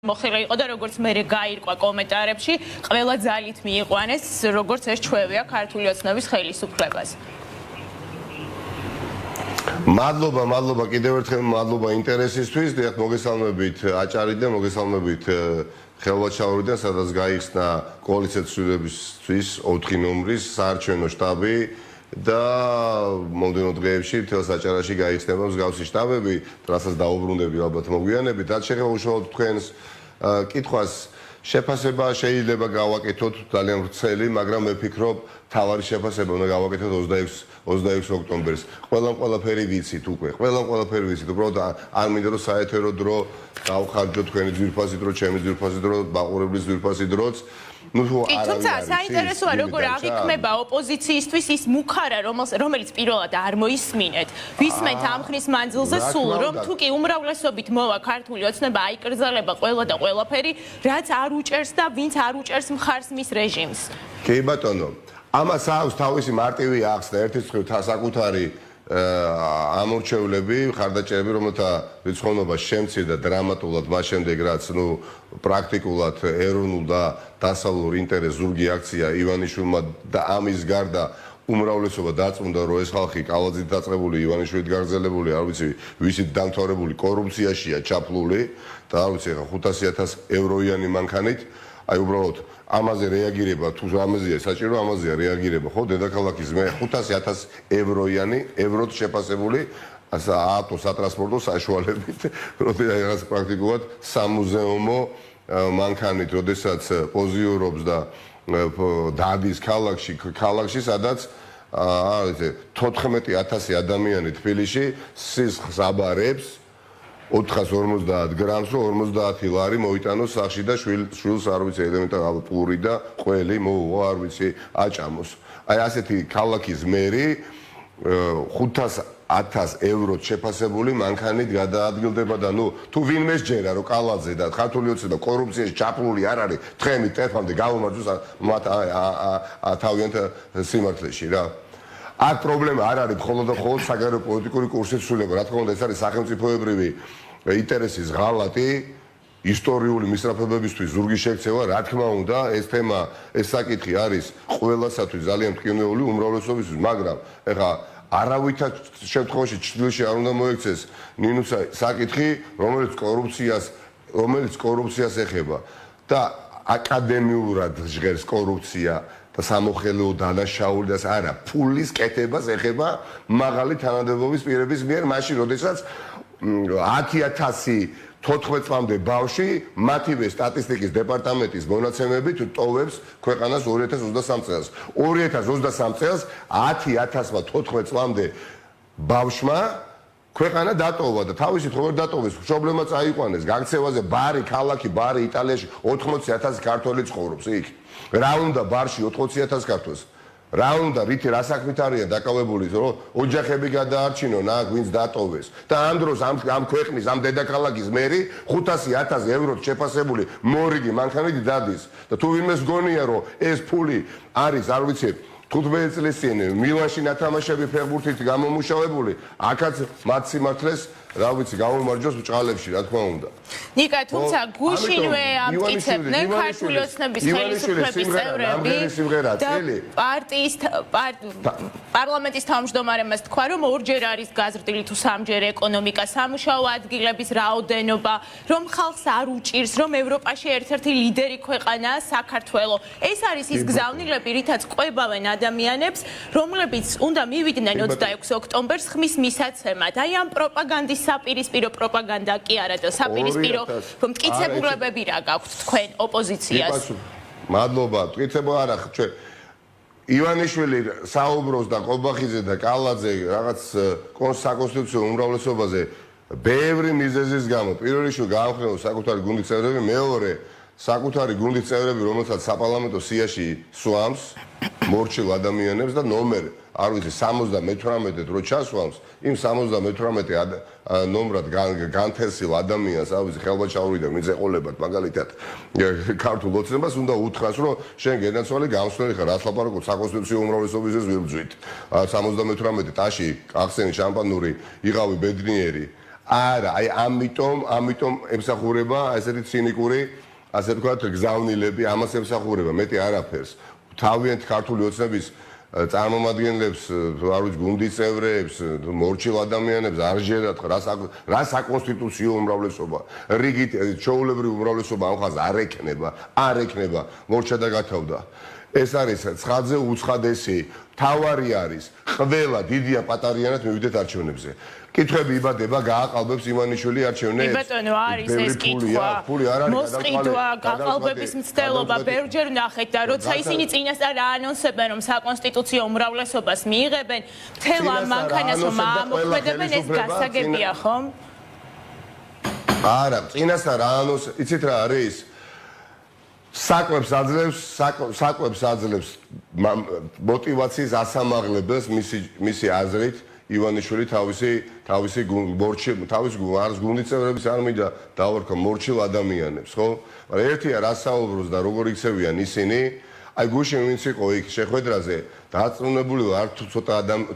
მოხერხა იყო და როგორც მე გაირკვა კომენტარებში, ყველა ძალით მიიყვანეს, როგორც ეს ჩვევია ქართული ოცნების ხელისუფლებას. მადლობა კიდევ ერთხელ მადლობა ინტერესისთვის. დიახ, მოგესალმებით აჭარი და მოგესალმებით ხელვაჩაურიდან, სადაც გაიხსნა კოალიცია ცვლილებისთვის 4 ნომრის საარჩევნო შტაბი და მომდევნო დღეებში მთელ საჭარაში გაიხსნება მსგავსი შტაბები, რასაც დაუბრუნდები ალბათ მოგვიანებით. რაც შეეხება უშუალოდ თქვენს კითხვას, შეფასება შეიძლება გავაკეთოთ ძალიან ვრცელი, მაგრამ მე ვფიქრობ, თავარი შეფასება უნდა გავაკეთოთ 26 ოქტომბერს. ყველაფერი ვიცით უკვე. ყველაფერი ვიცით. უბრალოდ არ მინდა რომ საეთერო დრო გავხარჯოთ თქვენი ძვირფასი დრო, ჩემი ძვირფასი დრო, ბაყურებლის ძვირფასი დროც. თუმცა საინტერესოა როგორ აღიქმება ოპოზიციისთვის ის მუხარა, რომელიც პირველად არ მოისმინეთ. ვისმენთ ამ ხნის მანძილზე სულ, რომ თუ კი უმრავლესობით მოვა ქართული ოცნება აიკრძალება ყველა და ყველაფერი, რაც არ უჭერს და ვინც არ უჭერს მხარს მის რეჟიმს. კი ბატონო, ამას აქვს თავისი მარტივი ახსნა, ერთის მხრივ საკუთარი ამორჩევლები, ხარდაჭერები, რომელთა რიცხოვნობა შემცირდა დრამატულად მას შემდეგ, რაც პრაქტიკულად ეროვნულ და დასავლურ ინტერესს ზურგი აქცია ივანიშვილმა და ამის გარდა უმრავლესობა დაწუნდა, რომ ეს ხალხი კალაძით დაწყებული, ივანიშვილით გაგრძელებული, არ ვიცი, ვისით დამთავრებული კორუფციაშია ჩაფლული და არ ვიცი, 500.000 ევროიანი მანქანით, აი უბრალოდ ამაზე რეაგირება, თუ ამაზეა საჭირო, ამაზეა რეაგირება, ხო, დედაქალაქის მე 500.000 ევროიანი, ევროთ შეფასებული აავტო სატრანსპორტო საშუალებით, როდესაც პრაქტიკულად სამუზეუმო მანქანით, როდესაც პოზიორობს და დადის ქალაქში, სადაც 14,000 ადამიანი თბილისში სისხლს აბარებს 450 გრამს, რომ 50 ლარი მოიტანოს სახში და შვილს არ ვიცი ელემენტარული პური და ყველი მოუღო, არ ვიცი, აჭამოს. აი ასეთი ქალაქის მერი 500.000 ევროთ შეფასებული მანქანით გადაადგილდება და თუ ვინმე შეერა რომ კალაძე და ქართული ოცნება კორუფციაში ჩაფლული არ არის, თხემი ტეფამდე გავუმარჯოს მათ თავიანთ სიმართლეში რა. აქ პრობლემა არ არის მხოლოდ და მხოლოდ საგარეო პოლიტიკური კურსის ცვლილება. რა თქმა უნდა, ეს არის სახელმწიფოებრივი ინტერესის ღალატი, ისტორიული მისწრაფებებისთვის ზურგი შექცევა, რა თქმა უნდა, ეს თემა, ეს საკითხი არის ყველასათვის ძალიან მტკივნეული უმრავლესობისთვის, მაგრამ ეხლა არავითარ შემთხვევაში ჩრდილში არ უნდა მოექცეს ნინუს საკითხი, რომელიც კორუფციას ეხება და აკადემიურად ჟღერს კორუფცია და სამოხელეო დანაშაული და არა, ფულის კეთებას ეხება მაღალი თანამდებობის პირების მიერ, მაშინ როდესაც 10,000 14 წლამდე ბავშვი მათივე სტატისტიკის დეპარტამენტის მონაცემებით ტოვებს ქვეყანას 2023 წელს. 2023 წელს 10,000-მა 14 წლამდე ბავშვმა ქვეყანა დატოვა და თავისით როგორ დატოვეს, პრობლემა წაიყვანეს, გაქცევაზე ბარი, ქალაქი, ბარი იტალიაში 80,000 ქართველი ცხოვრობს იქ. რა უნდა ბარში 80,000 ქართველს? რა უნდა რა საქმით არიან დაკავებული, რომ ოჯახები გადაარჩინონ, აქ ვინც დატოვეს. და ამ დროს ამ ქვეყნის, ამ დედაქალაქის მერი 500.000 ევროთ შეფასებული მორიგი მანქანით დადის. და თუ ვინმეს გონია, რომ ეს ფული არის, არ ვიცი, 15 წლის წინ მილანში ნათამაშები ფეხბურთით გამომუშავებული, აქაც მათ სიმართლეს რა ვიცი, გამომარჯოს ბჭყალებში, რა თქმა უნდა. ნიკა, თუმცა გუშინვე ამტკიცებდნენ ქართული ოცნების ხელისუფლების წევრები და პარლამენტის თავმჯდომარემაც თქვა, რომ ორჯერ არის გაზრდილი თუ სამჯერ ეკონომიკა, სამუშაო ადგილების რაოდენობა, რომ ხალხს არ უჭირს, რომ ევროპაში ერთ-ერთი ლიდერი ქვეყანაა საქართველო. ეს არის ის გზავნილები, რითაც ყვებავენ ადამიანებს, რომლებიც უნდა მივიდნენ 26 ოქტომბერს ხმის მისაცემად. აი ამ პროპაგანდის საპირისპირო პროპაგანდა კი არა და საპირისპირო მტკიცებულებები რა გაქვთ თქვენ ოპოზიციას? მადლობა, მტკიცება არა, ჩვენ ივანიშვილი საუბრობს და ყობახიძე და კალაძე რაღაც საკონსტიტუციო უმრავლესობაზე ბევრი მიზეზის გამო. პირველ რიგში გაამხნევა საკუთარი გუნდის წევრები, მეორე საკუთარი გუნდის წევრები, რომელსაც საპარლამენტო სიაში სვამს მორჩილ ადამიანებს და ნომერ არ ვიცი 78 დრო ჩასვამს, იმ 78 ნომრად განთესილ ადამიანს, არ ვიცი, ხელვაჩაური და ვინც ეყოლებათ მაგალითად ქართულ ოცნებას უნდა უთხრას, რომ შენ გენაცვალე გამსვლელი ხარ, რაც ლაპარაკობ საკონსტიტუციო უმრავლესობისას ვიბრძვით. 78 ტაში ახსენი შამპანური, იყავი ბედნიერი. არა, აი ამიტომ ემსახურება ესეთი ცინიკური, ასე ვთქვათ, გზავნილები, ამას ემსახურება, მეტი არაფერს. თავიანთ ქართული ოცნების წარმომადგენლებს, არ ვიცი, გუნდის წევრებს, მორჩილ ადამიანებს არ ჟერათ რა საკონსტიტუციო უმრავლესობა, რიგით ჩვეულებრივი უმრავლესობა ამ ხაზს არ ექნება, მორჩა და გათავდა. ეს არის ცხადზე უცხადესი, თავარი არის, ყველა დიდია პატარიანად მივიდეთ არჩევნებზე. კითხვები იბადება, გააყალბებს ივანიშვილი არჩევნებს. ბატონო, არის ეს კითხვა. მოსყიდვა, გაყალბების მცდელობა, ბევრჯერ ვნახეთ და როცა ისინი წინასწარ აანონსებენ, რომ საკონსტიტუციო უმრავლესობას მიიღებენ, მთელ ამ მანქანას რომ აამოქმედებენ, ეს გასაგებია, ხომ? არა, წინასწარ აანონსებენ, იცით რა არის? საკვებს აძლევს мотиваციის ასამაღლებელს მისი აზრით ივანიშვილი თავისი გუნდის წევრების არ მინდა დავარქვა მორჩილ ადამიანებს, ხო? მაგრამ ერთია რა საუბრობს და როგორ იქცევიან ისინი, აი გუშინ ვინც იყო იქ შეხვედრაზე, დაწუნებული არ თუ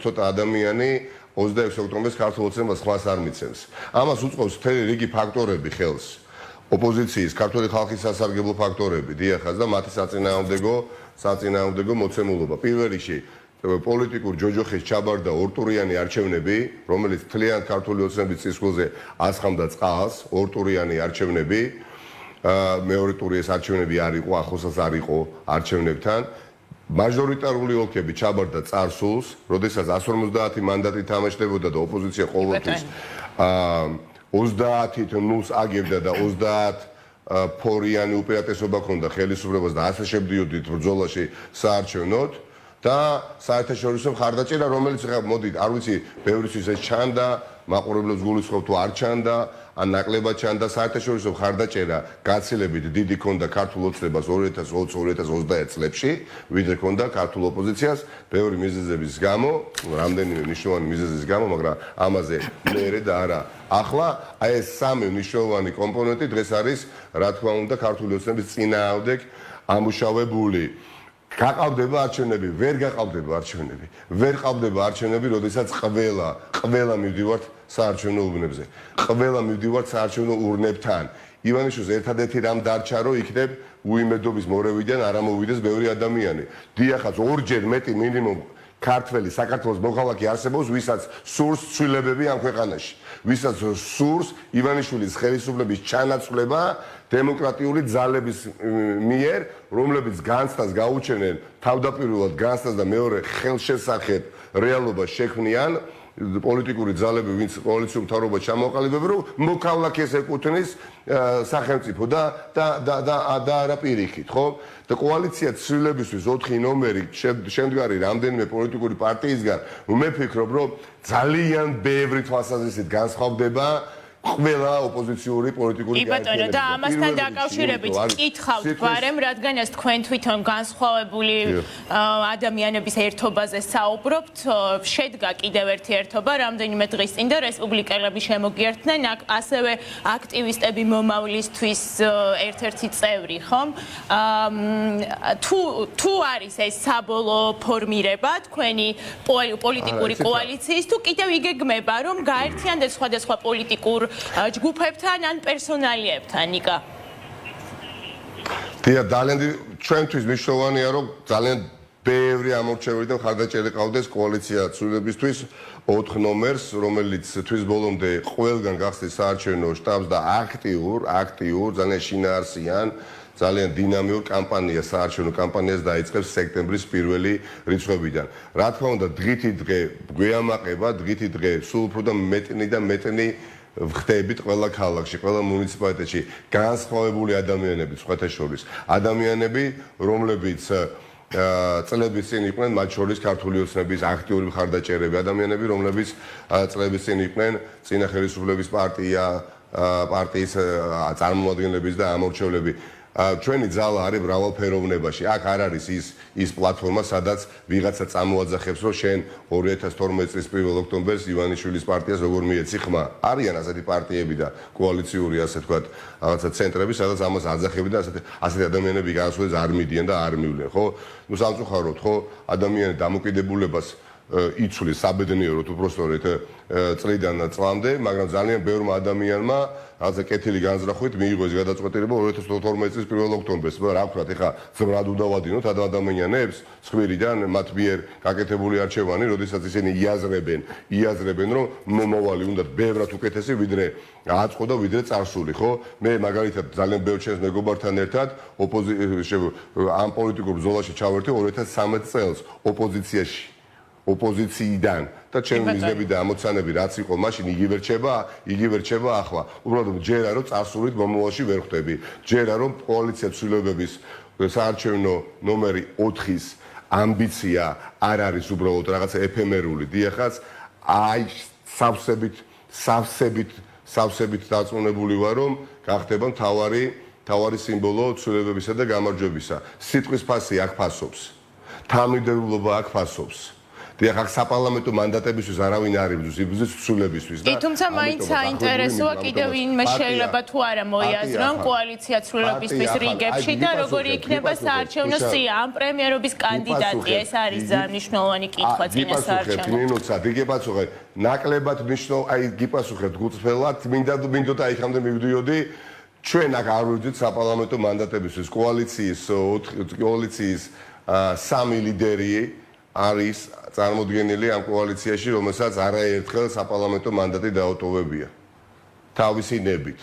ცოტა ადამიანი 26 ოქტომბერს ქართულ ოცნებას ხმას არ მიცემს. ამას უწყობს მთელი რიგი ფაქტორები ხელს. ოპოზიციის, ქართული ხალხის სასარგებლო ფაქტორები, დიახაც და მათი საწინააღმდეგო მოცემულობა. პირველ რიგში პოლიტიკურ ჯოჯოხის ჩაბარდა ორტურიანი არჩევნები, რომელიც თლიან ქართული ოცნების წისქვილზე ასხამდა წყალს, ორტურიანი არჩევნები, მეორე ტური ეს არჩევნები არ იყო, ახლოსაც არ იყო არჩევნებთან. მაჟორიტარული ოლქები ჩაბარდა წარსულს, როდესაც 150 მანდატი თამაშდებოდა და ოპოზიცია ყოველთვის 30 ნულს აგებდა და 30 ფორიანი უპირატესობა ჰქონდა ხელისუფლებას და ასე შევდიოდით ბრძოლაში საარჩევნოდ და საერთაშორისო მხარდაჭერა, რომელიც მოდით, არ ვიცი, ბევრისთვის ეს ჩანდა, მაყურებლებს გულისხმობ თუ არ ჩანდა, ან ნაკლებად ჩანდა, საერთაშორისო მხარდაჭერა გაცილებით დიდი ჰქონდა ქართულ ოცნებას 2020-2021 წლებში, ვიდრე ჰქონდა ქართულ ოპოზიციას, ბევრი მიზეზების გამო, რამდენიმე მნიშვნელოვანი მიზეზის გამო, მაგრამ ამაზე მერე და არა. ახლა აი ეს სამი მნიშვნელოვანი კომპონენტი დღეს არის, რა თქმა უნდა, ქართული ოცნების წინააღმდეგ ამუშავებული. გაყავდება არჩევნები, ვერ გაყავდება არჩევნები, როდესაც ყველა მივდივართ საარჩევნო უბნებზე. ყველა მივდივართ საარჩევნო ურნებთან. ივანიშვილს ერთადერთი რამ დარჩა, რომ იქნებ უიმედობის მორევიდან არ ამოვიდეს ბევრი ადამიანი. დიახაც, ორჯერ მეტი მინიმუმ ქართველი საქართველოს მოქალაქე არსებობს, ვისაც სურს ცვლილებები ამ ქვეყანაში. ვისაც სურს ივანიშვილის ხელისუფლების ჩანაცვლება დემოკრატიული ძალების მიერ, რომლებიც განცდას გაუჩენენ თავდაპირველად განცდას და მეორე ხელშესახებ რეალობას შექმნიან პოლიტიკური ძალები, ვინც კოალიციურ მთავრობას ჩამოყალიბებენ, რომ მოქალაქეს ეკუთვნის სახელმწიფო და არა პირიქით, ხო? და კოალიცია ცვლილებისთვის 4 ნომერი შემდგარი რამდენიმე პოლიტიკური პარტიისგან, მე ვფიქრობ, რომ ძალიან ბევრი თვალსაზრისით განსხვავდება ყველა ოპოზიციური პოლიტიკური გაერთიანება. და ამასთან დაკავშირებით კითხავთ ბარემ, რადგან ეს თქვენ თვითონ განსხვავებული ადამიანების ერთობაზე საუბრობთ, შედგა კიდევ ერთი ერთობა რამდენიმე დღის წინ და რესპუბლიკელები შემოგიერთდნენ, ასევე აქტივისტები მომავლისთვის ერთ-ერთი წევრი, ხომ? თუ არის ეს საბოლოო ფორმირება თქვენი პოლიტიკური კოალიციის, თუ კიდევ იგეგმება, რომ გაერთიანდეს სხვადასხვა პოლიტიკურ ჯგუფებთან ან პერსონალიებთან, ნიკა. ძალიან ჩვენთვის მნიშვნელოვანია, რომ ძალიან ბევრი ამორჩეველი და მხარდაჭერა ყავდეს კოალიცია ცვლილებისთვის 4 ნომერს, რომელიც თვის ბოლომდე ყველგან გახსნის საარჩევნო შტაბს და აქტიურ, ძალიან შინაარსიან, ძალიან დინამიურ კამპანიას, საარჩევნო კამპანიას დაიწყებს სექტემბრის პირველი რიცხვებიდან. რა თქმა უნდა, დღითი დღე გვეამაყება, დღითი დღე სულ უფრო და მეტნი ვხდებით ყველა ქალაქში, ყველა მუნიციპალიტეტში განსხვავებული ადამიანები, სხვათა შორის. ადამიანები, რომლებიც წლების წინ იყვნენ, მათ შორის ქართული ოცნების აქტიური მხარდაჭერები, ადამიანები, რომლებიც წლების წინ იყვნენ წინა ხელისუფლების პარტიის წარმომადგენლების და ამორჩევლები. ჩვენი ძალა არის მრავალფეროვნებაში. აქ არ არის ის პლატფორმა, სადაც ვიღაცა წამოაძახებს, რომ შენ 2012 წლის 1 ოქტომბერს ივანიშვილის პარტიას როგორ მიეცი ხმა. არიან ასეთი პარტიები და კოალიციური, ასე ვთქვათ, რაღაცა ცენტრები, სადაც ამას აძახები და ასეთი ადამიანები განსხვავდეს არ მიდიან და არ მივლენ, ხო? ნუ სამწუხაროდ, ხო, ადამიანი დამოკიდებულებას იცვლის საბედნიეროდ უпростоრეთ წლიდან წლამდე, მაგრამ ძალიან ბევრმა ადამიანმა რაღაცა კეთილი განზრახვით მიიღო ეს გადაწყვეტილება 2012 წლის 1 ოქტომბერს. რა ვქნათ, ეხა ზმნად უნდა ვადინოთ ადამიანებს ცხვირიდან მათ მიერ გაკეთებული არჩევანი, როდესაც ისინი იაზრებენ, რომ მომავალი უნდა ბევრად უკეთესი ვიდრე აწყო და ვიდრე წარსული, ხო? მე მაგალითად ძალიან ბევრ ჩემს მეგობართან ერთად ამ პოლიტიკურ ბრძოლაში ჩავერთე 2013 წელს ოპოზიციიდან და ჩემი მიზნები და ამოცანები რაც იყო მაშინ იგივე რჩება ახლა. უბრალოდ ჯერა რომ წარსულით მომავალში ვერ ხვდები. ჯერა რომ კოალიცია ცვლილებების საარჩევნო ნომერი 4-ის ამბიცია არ არის უბრალოდ რაღაცა ეფემერული დიახაც, აი სავსებით დაწუნებული ვარ რომ გახდება მთავარი სიმბოლო ცვლილებებისა და გამარჯვებისა. სიტყვის ფასი აქ ფასობს. თანმიმდევრულობა აქ ფასობს. აქ საპარლამენტო მანდატებისთვის არავინ არ იბრძვის, იბრძვის ცვლილებისთვის და თუმცა მაინც საინტერესოა კიდევ ვინმე შეიძლება თუ არა მოიაზრონ კოალიცია ცვლილებისთვის რიგებში და როგორი იქნება საარჩევნო სია ამ პრემიერობის კანდიდატი, ეს არის ძალიან მნიშვნელოვანი კითხვა წინა საარჩევნო. მინუცა იგებაცოხე ნაკლებად აი გიპასუხეთ გულწრფელად, მინდოდა იქამდე მივდიოდი ჩვენ აქ არ ვიძვით საპარლამენტო მანდატებისთვის კოალიციის 3 ლიდერი არის წარმოდგენილი ამ კოალიციაში, რომელსაც არაერთხელ საპარლამენტო მანდატი დაუტოვებია. თავისი ნებით.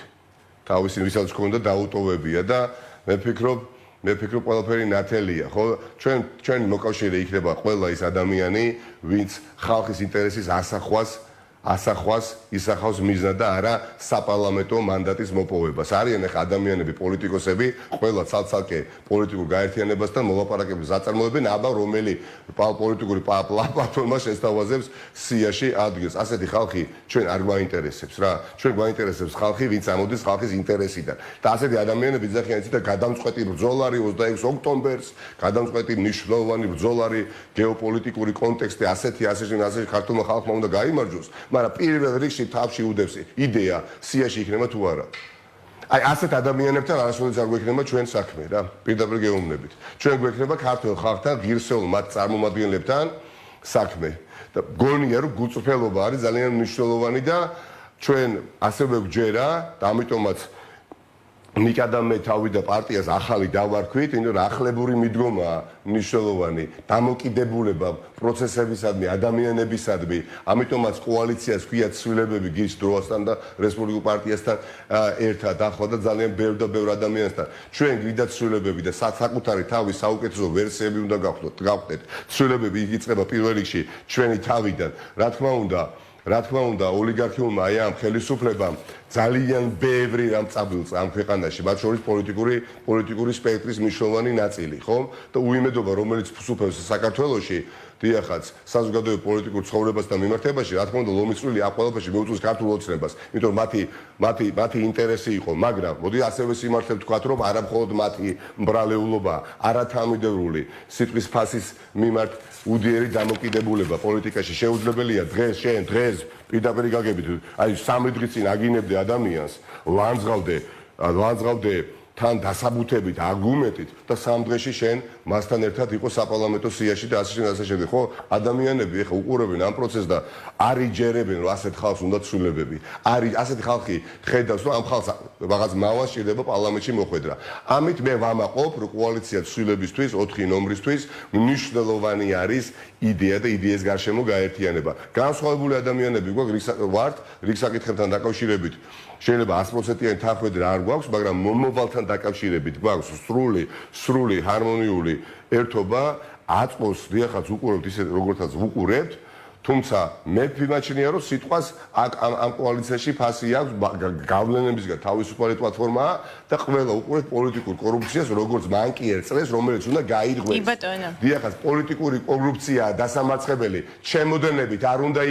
ვისაც ჰქონდა დაუტოვებია და მე ვფიქრობ ყველაფერი ნათელია, ხო? ჩვენი მოკავშირე იქნება ყველა ის ადამიანი, ვინც ხალხის ინტერესის ისახავს მიზნად და არა საპარლამენტო მანდატის მოპოვებას. არიან ახლა ადამიანები, პოლიტიკოსები, ყველა ცალ-ცალკე პოლიტიკურ გაერთიანებასთან მოლაპარაკებებს აწარმოებენ, აბა რომელი პოლიტიკური პლატფორმა შესთავაზებს სიაში ადგილს. ასეთი ხალხი ჩვენ არ გვაინტერესებს რა. ჩვენ გვაინტერესებს ხალხი, ვინც ამოდის ხალხის ინტერესიდან. და ასეთი ადამიანები ძახიან იცით და გადამწყვეტი ბრძოლარი 26 ოქტომბერს, გადამწყვეტი მნიშვნელოვანი ბრძოლარი გეოპოლიტიკური კონტექსტი ასეთი ქართულმა ხალხმა უნდა გაიმარჯვოს. მაგრამ პირველ რიგში თავში უდევს იდეა სიაში იქნება თუ არა. აი ასეთ ადამიანებთან არასოდეს არ გვექნება ჩვენ საქმე რა, პირდაპირ გეუბნებით. ჩვენ გვექნება ქართულ ხალხთან, ღირსეულ მათ წარმომადგენლებთან საქმე. და გონია რომ გულწრფელობა არის ძალიან მნიშვნელოვანი და ჩვენ ასევე გვჯერა და ამიტომაც ნიკა და მე თავი და პარტიას ახალი დავარქვით, იმიტომ რომ ახლებური მიდგომაა მნიშვნელოვანი, დამოკიდებულება პროცესებისადმი, ადამიანებისადმი, ამიტომაც კოალიციას ქვია ცვლილებები გის დროასთან და რესპუბლიკურ პარტიასთან ერთად, ახლა და ძალიან ბევრ ადამიანთან. ჩვენ გვიდა ცვლილებები და საკუთარი თავის საუკეთესო ვერსიები უნდა გავხდეთ. ცვლილებები იწყება პირველ რიგში ჩვენი თავიდან, რა თქმა უნდა, ოლიგარქიულმა აი ამ ხელისუფლებამ ძალიან ბევრი რამ წაბილწა ამ ქვეყანაში, მათ შორის პოლიტიკური სპექტრის მნიშვნელოვანი ნაწილი, ხო? და უიმედობა, რომელიც ფსუფევს საქართველოში, დიახაც, საზოგადოებრივ პოლიტიკურ ცხოვრებას და მიმართებაში, რა თქმა უნდა, ლომიწვილი ამ ყველაფერში მიუწვდის ქართულ ოცნებას, იმიტომ რომ მათი ინტერესი იყო, მაგრამ მოდი ასევე სიმართლე ვთქვათ, რომ არა მხოლოდ მათი მბრალეულობა, არათანმიმდევრული სიტყვის ფასის მიმართ უდიერი დამოკიდებულება პოლიტიკაში შეუძლებელია დღეს პირდაპირ გაგებით, აი 3 დღის წინ აგინებდე ადამიანს, ლანძღავდე თან დასაბუთებით, არგუმენტით და 3 დღეში შენ მასთან ერთად იყო საპარლამენტო სიაში და ასე შემდეგ. ხო, ადამიანები ეხა უყურებენ ამ პროცესს და არ იჯერებენ, რომ ასეთ ხალხს უნდა ცვლილებები. ასეთი ხალხი ხედავს, რომ ამ ხალხს რაღაც მავა სჭირდება პარლამენტში მოხვედრა. ამით მე ვამაყობ, რომ კოალიცია ცვლილებისთვის 4 ნომრისთვის მნიშვნელოვანი არის იდეა და იდეის გარშემო გაერთიანება. განსხვავებული ადამიანები ვართ რიგ საკითხებთან დაკავშირებით. შეიძლება 100%-იანი თანხმედრა არ გვაქვს, მაგრამ მომავალთან დაკავშირებით გვაქვს სრული ჰარმონიული ერთობა, აწყოს დიახაც უყურებთ ისე როგორთაც ვუყურებთ, თუმცა მე ვიმაჩნია რომ სიტყვას ამ კოალიციაში ფასი აქვს გავლენებისგან თავისუფალი პლატფორმაა და ყველა უყურებთ პოლიტიკურ კორუფციას როგორც მანკიერ წრეს, რომელიც უნდა გაირღვეს. დიახაც პოლიტიკური კორუფციაა დასამარცხებელი, ჩემოდენებით არ უნდა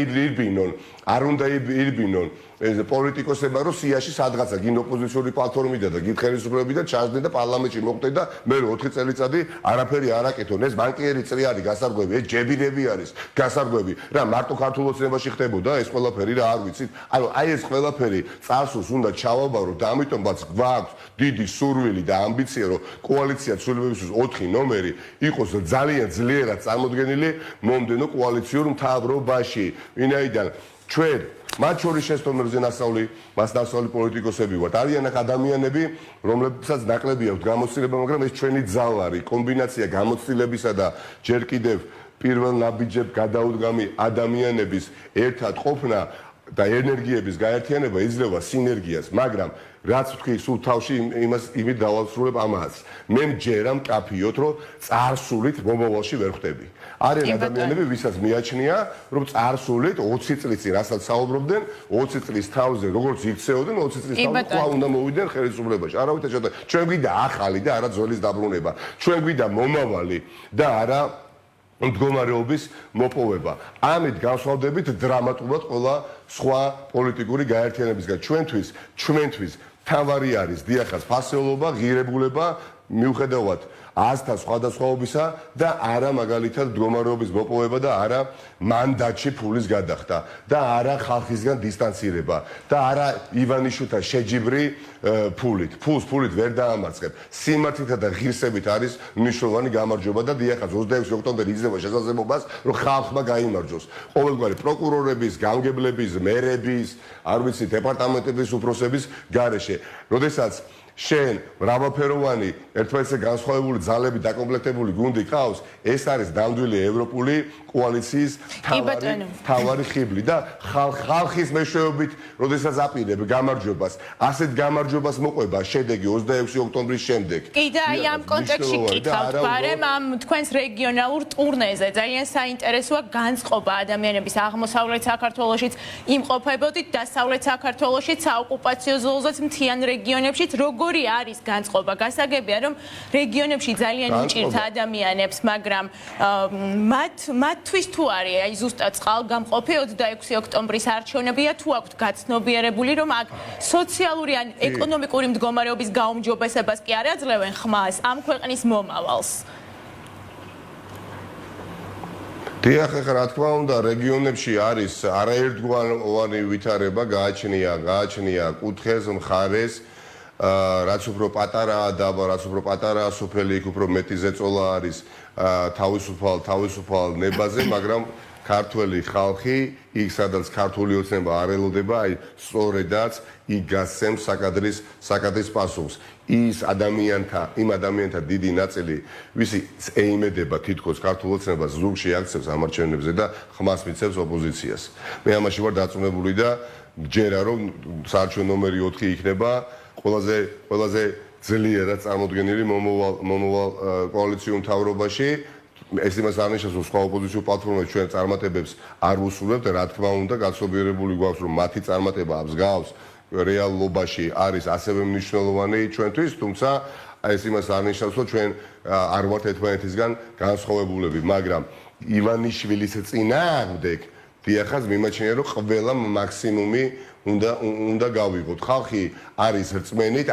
ირბინონ პოლიტიკოსებმა რომ სიაში სადღაცა გინ ოპოზიციური პლატფორმიდან და გინ ხელისუფლებიდან ჩაჯდნენ და პარლამენტში მოხვდნენ და მე 4 წელიწადი არაფერი არ აკეთონ. ეს ბანკიერი წრი არის გასარგვები, ეს ჯებირები არის გასარგვები. რა მარტო ქართულ ოცნებაში ხდებოდა ეს ყველაფერი რა არ ვიცით. ანუ აი ეს ყველაფერი წარსულს უნდა ჩავაბარო და ამიტომაც გვაქვს დიდი სურვილი და ამბიცია რომ კოალიცია ცვლილებებისთვის 4 ნომერი იყოს ძალიან ძლიერად წარმოდგენილი მომდენო კოალიციურ მთავრობაში. ვინაიდან ჩვენ მათ შორის შესწავლაზე მასნასწავლი პოლიტიკოსები ვართ. არიან აქ ადამიანები, რომლებსაც ნაკლები აქვთ გამოცდილება, მაგრამ ეს ჩვენი ძალა არის, კომბინაცია გამოცდილებისა და ჯერ კიდევ პირველ ნაბიჯებ გადაუდგამი ადამიანების ერთად ყოფნა და ენერგიების გაერთიანება იძლევა სინერგიას, მაგრამ რაც ვთქვი, სულ თავში იმით დავალსრულებ ამას. მე მჯერა მკაფიოდ, რომ წარსულით მომავალში ვერ ხვდები. არიან ადამიანები, ვისაც მიაჩნია, რომ წარსულით 20 წლის წინ რასაც საუბრობდნენ, 20 წლის თავზე როგორც იქცეოდნენ, 20 წლის თავზე კვლავ უნდა მოვიდნენ ხელისუფლებაში. არავითარ შეხედა, ჩვენ გვიდა ახალი და არა ძველის დაბრუნება. ჩვენ გვიდა მომავალი და არა მდგომარეობის მოპოვება. ამით განსხვავდებით დრამატულად ყველა სხვა პოლიტიკური გაერთიანებისგან. ჩვენთვის თავარი არის დიახაც ფასეულობა, ღირებულება, მიუხედავად ასთა სხვადასხვაობისა და არა მაგალითად მდგომარეობის მოპოვება და არა მანდატში ფულის გადახდა და არა ხალხისგან დისტანცირება და არა ივანიშვილთა შეჯიბრი ფულით. ფულით ვერ დაამარცხებ. სიმართლითა და ღირსებით არის მნიშვნელოვანი გამარჯვება და დიახაც 26 ოქტომბერი იძლევა შესაძლებლობას, რომ ხალხმა გაიმარჯვოს. ყოველგვარი პროკურორების, გამგებლების, მერების, არ ვიცი, დეპარტამენტების უფროსების გარეშე. როდესაც შენ მრავალფეროვანი ერთმანეთზე განსხვავებული ძალები დაკომპლექტებული გუნდი ყავს, ეს არის ნამდვილი ევროპული კოალიციის თავარი ხიბლი და ხალხის მეშვეობით, როდესაც აპირებ გამარჯვებას, ასეთ გამარჯვებას მოყვება შედეგი 26 ოქტომბრის შემდეგ. კი და აი ამ კონტექსტში გითხავთ, ბარემ ამ თქვენს რეგიონალურ ტურნეზე ძალიან საინტერესოა განწყობა ადამიანების აღმოსავლეთ საქართველოშიც იმყოფებოდით, დასავლეთ საქართველოშიც, საოკუპაციო ზოლზეც მთიან რეგიონებშიც როგორი არის განწყობა? გასაგებია, რომ რეგიონებში ძალიან უჭირთ ადამიანებს, მაგრამ მათთვის თუ არის აი ზუსტად წყალგამყოფი 26 ოქტომბრის არჩევნებია თუ აქვთ გაცნობიერებული, რომ აქ სოციალური ან ეკონომიკური მდგომარეობის გაუმჯობესებას კი არ აძლევენ ხმას ამ ქვეყნის მომავალს? დიახ, რა თქმა უნდა, რეგიონებში არის არაერთგვაროვანი ვითარება, გააჩნია კუთხეს, მხარეს, რაც უფრო პატარაა დაბა, რაც უფრო პატარაა სოფელი, იქ უფრო მეტი ზეწოლა არის თავისუფალ ნებაზე, მაგრამ ქართველი ხალხი, იქ სადაც ქართული ოცნება არ ელოდება, აი სწორედაც იქ გასცემს საკადრის პასუხს. იმ ადამიანთა დიდი ნაწილი, ვისი ეიმედება თითქოს ქართულ ოცნებას, ზურგში აქცევს ამარჩევნებზე და ხმას მიცემს ოპოზიციას. მე ამაში ვარ დარწმუნებული და ჯერა რომ საარჩევნო ნომერი 4 იქნება ყველაზე ძლიერად წარმოდგენილი მომავალ კოალიციურ მთავრობაში. ეს იმას არ ნიშნავს, რომ სხვა ოპოზიციურ პლატფორმებს ჩვენ წარმატებებს არ ვუსრულებთ, რა თქმა უნდა, გაცნობიერებული გვაქვს, რომ მათი წარმატება მსგავს რეალობაში არის ასევე მნიშვნელოვანი ჩვენთვის, თუმცა ეს იმას არ ნიშნავს, რომ ჩვენ არ ვართ ერთმანეთისგან განსხვავებულები, მაგრამ ივანიშვილის წინააღმდეგ დიახაც მიმაჩნია, რომ ყველა მაქსიმუმი უნდა გავიღოთ. ხალხი არის რწმენით,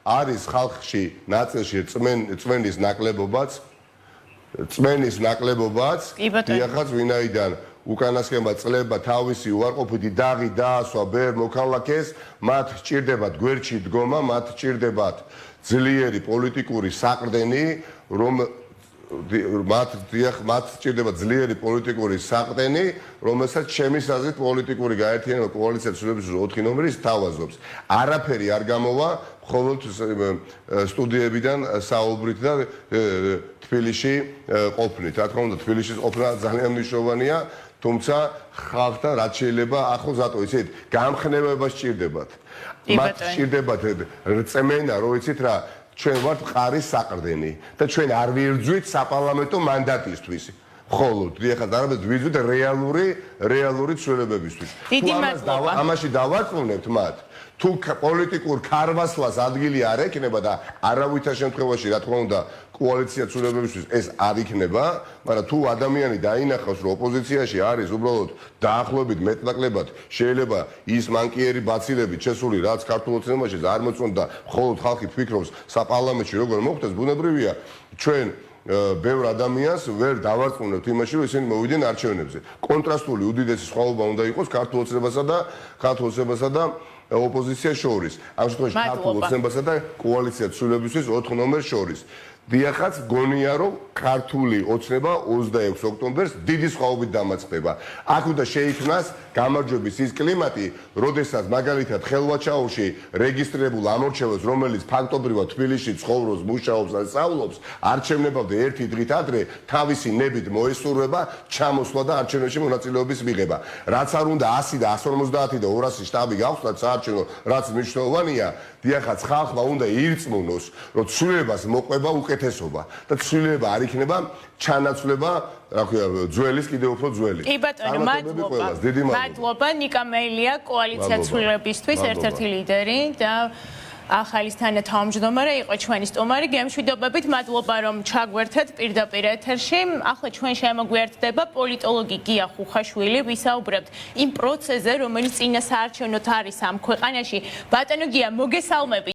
არის ხალხში ნაწილში წმენის ნაკლებობაც, დიახაც ვინაიდან უკანასკნელმა წლება თავისი უარყოფითი დაღი დაასვა ბერ მოქალაქეს, მათ სჭირდებათ გვერდში დგომა, მათ სჭირდებათ ძლიერი პოლიტიკური საყრდენი, მათ სჭირდება ძლიერი პოლიტიკური საყრდენი, რომელსაც ჩემის აზრით პოლიტიკური გაერთიანება კოალიცია ცვლილებების 4 ნომერის თავაზობს. არაფერი არ გამოვა მხოლოდ სტუდიებიდან საუბრით და თბილისში ყოფნით. რა თქმა უნდა, თბილისში ყოფნა ძალიან მნიშვნელოვანია, თუმცა ხალხთან რაც შეიძლება ახლოს რატო იცით, გამხნევება სჭირდებათ. მათ სჭირდებათ რწმენა, რო იცით რა, ჩვენ ვართ მყარის საყრდენი და ჩვენ არ ვირძვით საპარლამენტო მანდატისთვის. მხოლოდ დიახაც არამედ ვიზვით რეალური ცვლილებებისთვის. დიდი მადლობა. ამაში დავარწმუნებთ მათ თუ პოლიტიკურ ქარვასლას ადგილი არ ექნება და არავითარ შემთხვევაში რა თქმა უნდა კოალიცია ცვლილებებისთვის ეს არ იქნება, მაგრამ თუ ადამიანი დაინახავს რომ ოპოზიციაში არის უბრალოდ დაახლოებით მეტნაკლებად შეიძლება ის მანკიერი ბაცილებით შესული რაც ქართულ ოცნებაში არ მოწონდა მხოლოდ ხალხი ფიქრობს საპარლამენტში როგორ მოხდეს ბუნებრივია ჩვენ ბევრ ადამიანს ვერ დავარწმუნებთ იმაში რომ ისინი მოვიდნენ არჩევნებზე. კონტრასტული უდიდესი სხვაობა უნდა იყოს ქართულ ოცნებასა და ოპოზიციას შორის. ამ შემთხვევაში ქართულ ოცნებასა და კოალიცია ცვლილებისთვის 4 ნომერს შორის. დიახაც გონია რომ ქართული ოცნება 26 ოქტომბერს დიდი სხვაობით დამარცხდება. აქ უნდა შეიქმნას გამარჯვების ის კლიმატი, როდესაც მაგალითად ხელვაჩაოში რეგისტრირებულ ამორჩევლებს, რომელიც ფაქტობრივად თბილისში ცხოვრობს, მუშაობს და სწავლობს, არჩევნებამდე ერთი დღით ადრე თავისი ნებით მოესურვება ჩამოსვლა და არჩევნებში მონაწილეობის მიღება. რაც არ უნდა 100 და 150 და 200 შტაბი გავხსნათ საარჩევნო, რაც მნიშვნელოვანია, დიახაც ხალხმა უნდა ირწმუნოს, რომ ცვლილებას მოყვება უკეთესობა და ცვლილება არ იქნება ჩანაცვლება, რა ქვია, ძველის კიდევ უფრო ძველი. კი ბატონო, მადლობა. ნიკა მეილია, კოალიცია ცვლილებისთვის ერთ-ერთი ლიდერი და ახალის თანათავმჯდომარე იყო ჩვენი სტუმარი. გემშვიდობებით, მადლობა რომ ჩაგვერთეთ პირდაპირ ეთერში. ახლა ჩვენ შემოგვიერთდება პოლიტოლოგი გია ხუხაშვილი, ვისაუბრებთ იმ პროცესზე, რომელიც წინა საარჩევნოდ არის ამ ქვეყანაში. ბატონო გია, მოგესალმებით.